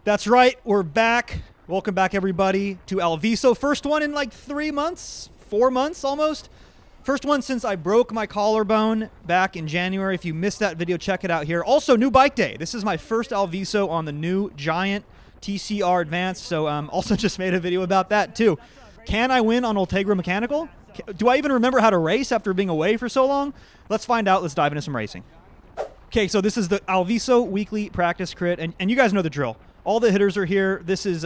That's right, we're back. Welcome back, everybody, to Alviso. First one in like 3 months, 4 months almost. First one since I broke my collarbone back in January. If you missed that video, check it out here. Also, new bike day. This is my first Alviso on the new Giant TCR Advance, so also just made a video about that too. Can I win on Ultegra Mechanical? Do I even remember how to race after being away for so long? Let's find out. Let's dive into some racing. Okay, so this is the Alviso weekly practice crit, and you guys know the drill. All the hitters are here. This is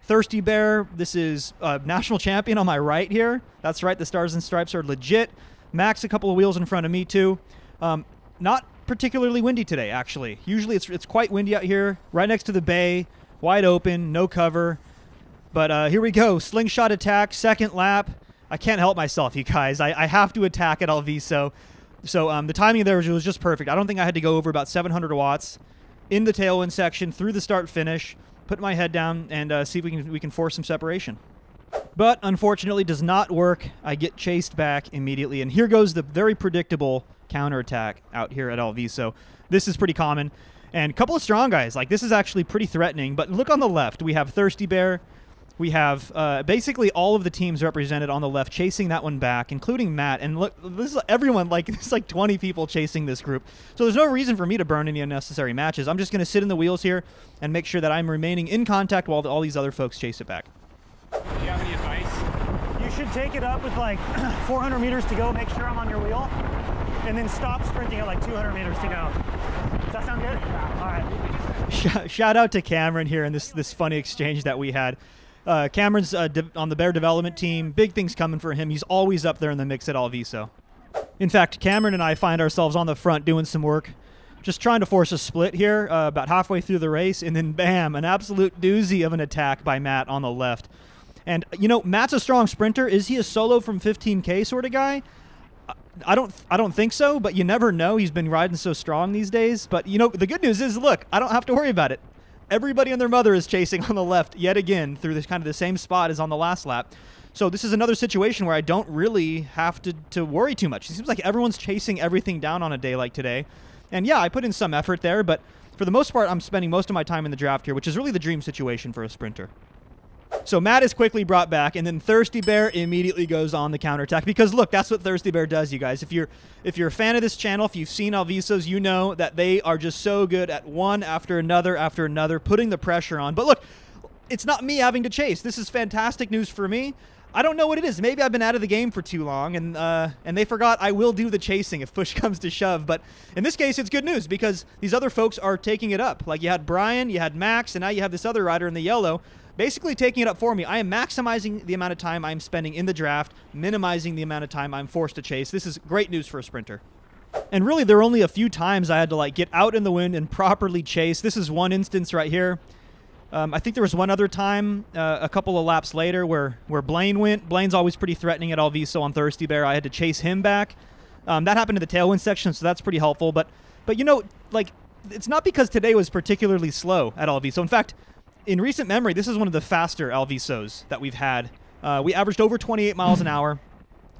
Thirsty Bear. This is national champion on my right here. That's right, the Stars and Stripes are legit. Max a couple of wheels in front of me too. Not particularly windy today, actually. Usually it's quite windy out here, right next to the bay, wide open, no cover. But here we go, slingshot attack, second lap. I can't help myself, you guys. I have to attack at Alviso. So the timing there was just perfect. I don't think I had to go over about 700 watts in the tailwind section, through the start finish, put my head down, and see if we can force some separation. But unfortunately, does not work. I get chased back immediately, and here goes the very predictable counterattack out here at Alviso. This is pretty common, and a couple of strong guys. Like, this is actually pretty threatening. But look on the left. We have Thirsty Bear. We have basically all of the teams represented on the left chasing that one back, including Matt. And look, this is everyone, like, there's like 20 people chasing this group. So there's no reason for me to burn any unnecessary matches. I'm just going to sit in the wheels here and make sure that I'm remaining in contact while all these other folks chase it back. Do you have any advice? You should take it up with like 400 meters to go, make sure I'm on your wheel, and then stop sprinting at like 200 meters to go. Does that sound good? All right. Shout out to Cameron here in this funny exchange that we had. Cameron's on the Bear development team. Big things coming for him. He's always up there in the mix at Alviso. In fact, Cameron and I find ourselves on the front doing some work, just trying to force a split here about halfway through the race, and then bam, an absolute doozy of an attack by Matt on the left. And, you know, Matt's a strong sprinter. Is he a solo from 15K sort of guy? I don't think so, but you never know. He's been riding so strong these days. But, you know, the good news is, look, I don't have to worry about it. Everybody and their mother is chasing on the left yet again through this kind of the same spot as on the last lap. So this is another situation where I don't really have to worry too much. It seems like everyone's chasing everything down on a day like today. And yeah, I put in some effort there, but for the most part, I'm spending most of my time in the draft here, which is really the dream situation for a sprinter. So Matt is quickly brought back, and then Thirsty Bear immediately goes on the counterattack. Because look, that's what Thirsty Bear does, you guys. If you're a fan of this channel, if you've seen Alvisos, you know that they are just so good at one after another, putting the pressure on. But look, it's not me having to chase. This is fantastic news for me. I don't know what it is. Maybe I've been out of the game for too long, and they forgot I will do the chasing if push comes to shove. But in this case, it's good news because these other folks are taking it up. Like, you had Brian, you had Max, and now you have this other rider in the yellow basically taking it up for me. I am maximizing the amount of time I'm spending in the draft, minimizing the amount of time I'm forced to chase. This is great news for a sprinter. And really, there are only a few times I had to like get out in the wind and properly chase. This is one instance right here. I think there was one other time a couple of laps later where Blaine went. Blaine's always pretty threatening at Alviso on Thirsty Bear. I had to chase him back. That happened in the tailwind section, so that's pretty helpful. But you know, like, it's not because today was particularly slow at Alviso. In fact, in recent memory, this is one of the faster Alvisos that we've had. We averaged over 28 miles an hour,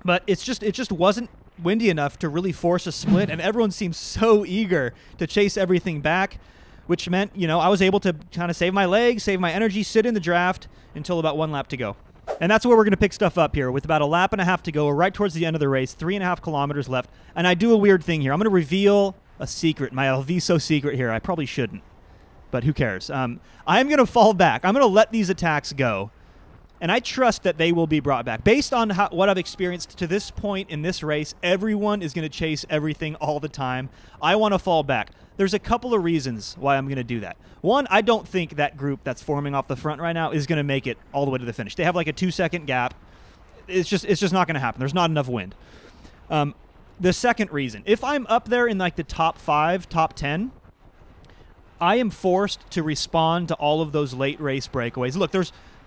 but it just wasn't windy enough to really force a split, and everyone seems so eager to chase everything back, which meant, you know, I was able to kind of save my legs, save my energy, sit in the draft until about 1 lap to go. And that's where we're going to pick stuff up here. With about a lap and a half to go, we're right towards the end of the race, 3.5 kilometers left, and I do a weird thing here. I'm going to reveal a secret, my Alviso secret here. I probably shouldn't, but who cares? I'm going to fall back. I'm going to let these attacks go, and I trust that they will be brought back. Based on what I've experienced to this point in this race, everyone is going to chase everything all the time. I want to fall back. There's a couple of reasons why I'm going to do that. One, I don't think that group that's forming off the front right now is going to make it all the way to the finish. They have like a 2-second gap. It's just not going to happen. There's not enough wind. The second reason, if I'm up there in like the top 5, top 10, I am forced to respond to all of those late race breakaways. Look,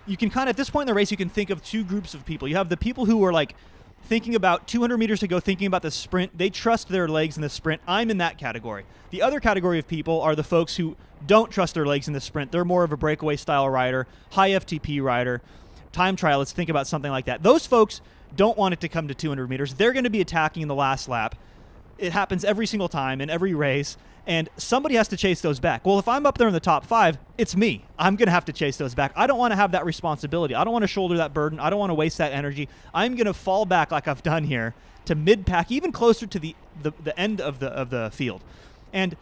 you can kind of, at this point in the race, you can think of two groups of people. You have the people who are like thinking about 200 meters to go, thinking about the sprint. They trust their legs in the sprint. I'm in that category. The other category of people are the folks who don't trust their legs in the sprint. They're more of a breakaway style rider, high FTP rider, time trial. Let's think about something like that. Those folks don't want it to come to 200 meters. They're going to be attacking in the last lap. It happens every single time in every race, and somebody has to chase those back. Well, if I'm up there in the top 5, it's me. I'm going to have to chase those back. I don't want to have that responsibility. I don't want to shoulder that burden. I don't want to waste that energy. I'm going to fall back like I've done here to mid-pack, even closer to the end of the field. And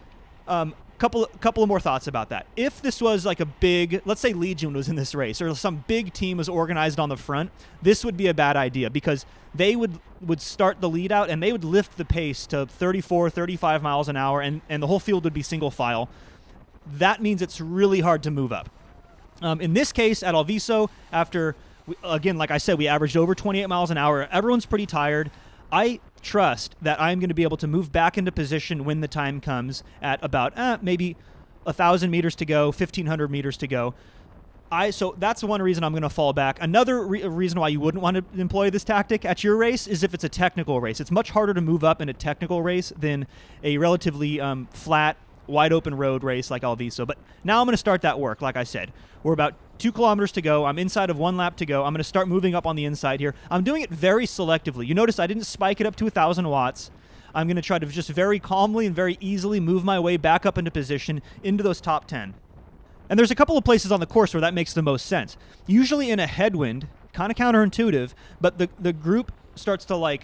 couple of more thoughts about that. If this was like a big, let's say Legion was in this race, or some big team was organized on the front, this would be a bad idea, because they would start the lead out and they would lift the pace to 34, 35 miles an hour, and the whole field would be single file. That means it's really hard to move up. In this case, at Alviso, after, again, like I said, we averaged over 28 miles an hour. Everyone's pretty tired. I trust that I'm going to be able to move back into position when the time comes at about maybe 1,000 meters to go, 1,500 meters to go. So that's one reason I'm going to fall back. Another reason why you wouldn't want to employ this tactic at your race is if it's a technical race. It's much harder to move up in a technical race than a relatively flat, wide open road race like Alviso. But now I'm going to start that work. Like I said, we're about 2 kilometers to go. I'm inside of 1 lap to go. I'm going to start moving up on the inside here. I'm doing it very selectively. You notice I didn't spike it up to 1,000 watts. I'm going to try to just very calmly and very easily move my way back up into position into those top 10. And there's a couple of places on the course where that makes the most sense. Usually in a headwind, kind of counterintuitive, but the group starts to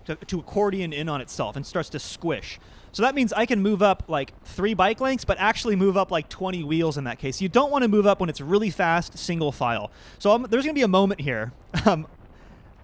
to accordion in on itself and starts to squish. So that means I can move up like 3 bike lengths, but actually move up like 20 wheels in that case. You don't want to move up when it's really fast, single file. So there's going to be a moment here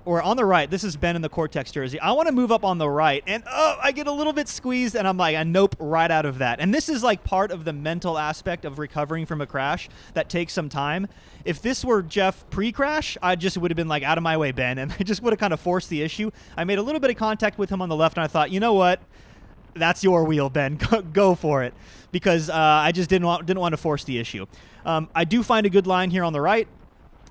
or on the right. This is Ben in the Cortex jersey. I want to move up on the right, and I get a little bit squeezed, and I'm like, nope, right out of that. And this is like part of the mental aspect of recovering from a crash that takes some time. If this were Jeff pre-crash, I just would have been like, out of my way, Ben, and I just would have kind of forced the issue. I made a little bit of contact with him on the left, and I thought, you know what? That's your wheel, Ben. Go for it, because I just didn't want to force the issue. I do find a good line here on the right.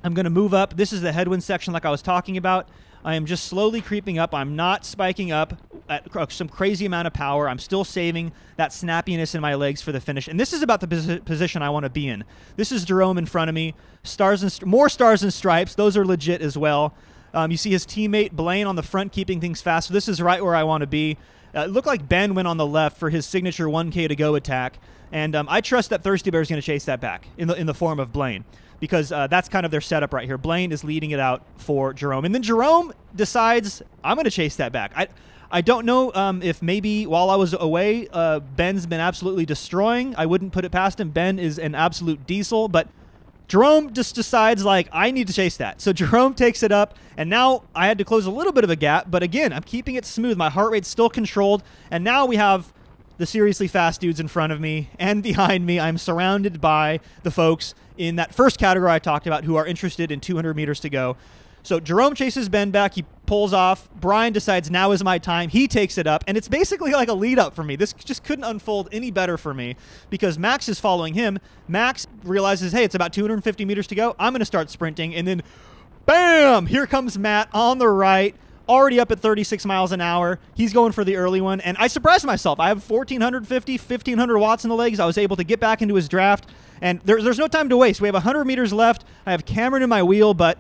I'm going to move up. This is the headwind section like I was talking about. I am just slowly creeping up. I'm not spiking up at some crazy amount of power. I'm still saving that snappiness in my legs for the finish. And this is about the position I want to be in. This is Jerome in front of me. More stars and stripes. Those are legit as well. You see his teammate Blaine on the front keeping things fast. So this is right where I want to be. It looked like Ben went on the left for his signature 1K to go attack. And I trust that Thirsty Bear is going to chase that back in the form of Blaine, because that's kind of their setup right here. Blaine is leading it out for Jerome. And then Jerome decides, I'm going to chase that back. I don't know if maybe while I was away, Ben's been absolutely destroying. I wouldn't put it past him. Ben is an absolute diesel, but Jerome just decides, like, I need to chase that. So Jerome takes it up, and now I had to close a little bit of a gap, but again, I'm keeping it smooth. My heart rate's still controlled, and now we have the seriously fast dudes in front of me and behind me. I'm surrounded by the folks in that first category I talked about who are interested in 200 meters to go. So Jerome chases Ben back. He pulls off. Brian decides now is my time. He takes it up, and it's basically like a lead up for me. This just couldn't unfold any better for me because Max is following him. Max realizes, hey, it's about 250 meters to go. I'm going to start sprinting, and then bam, here comes Matt on the right, already up at 36 miles an hour. He's going for the early one, and I surprised myself. I have 1,500 watts in the legs. I was able to get back into his draft, and there's no time to waste. We have 100 meters left. I have Cameron in my wheel, but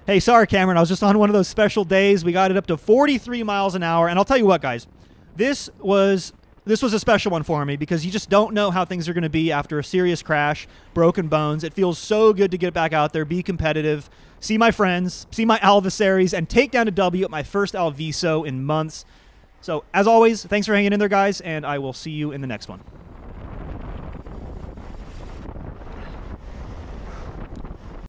hey, sorry, Cameron. I was just on one of those special days. We got it up to 43 miles an hour. And I'll tell you what, guys, this was a special one for me because you just don't know how things are going to be after a serious crash, broken bones. It feels so good to get back out there, be competitive, see my friends, see my adversaries, and take down a W at my first Alviso in months. So, as always, thanks for hanging in there, guys, and I will see you in the next one.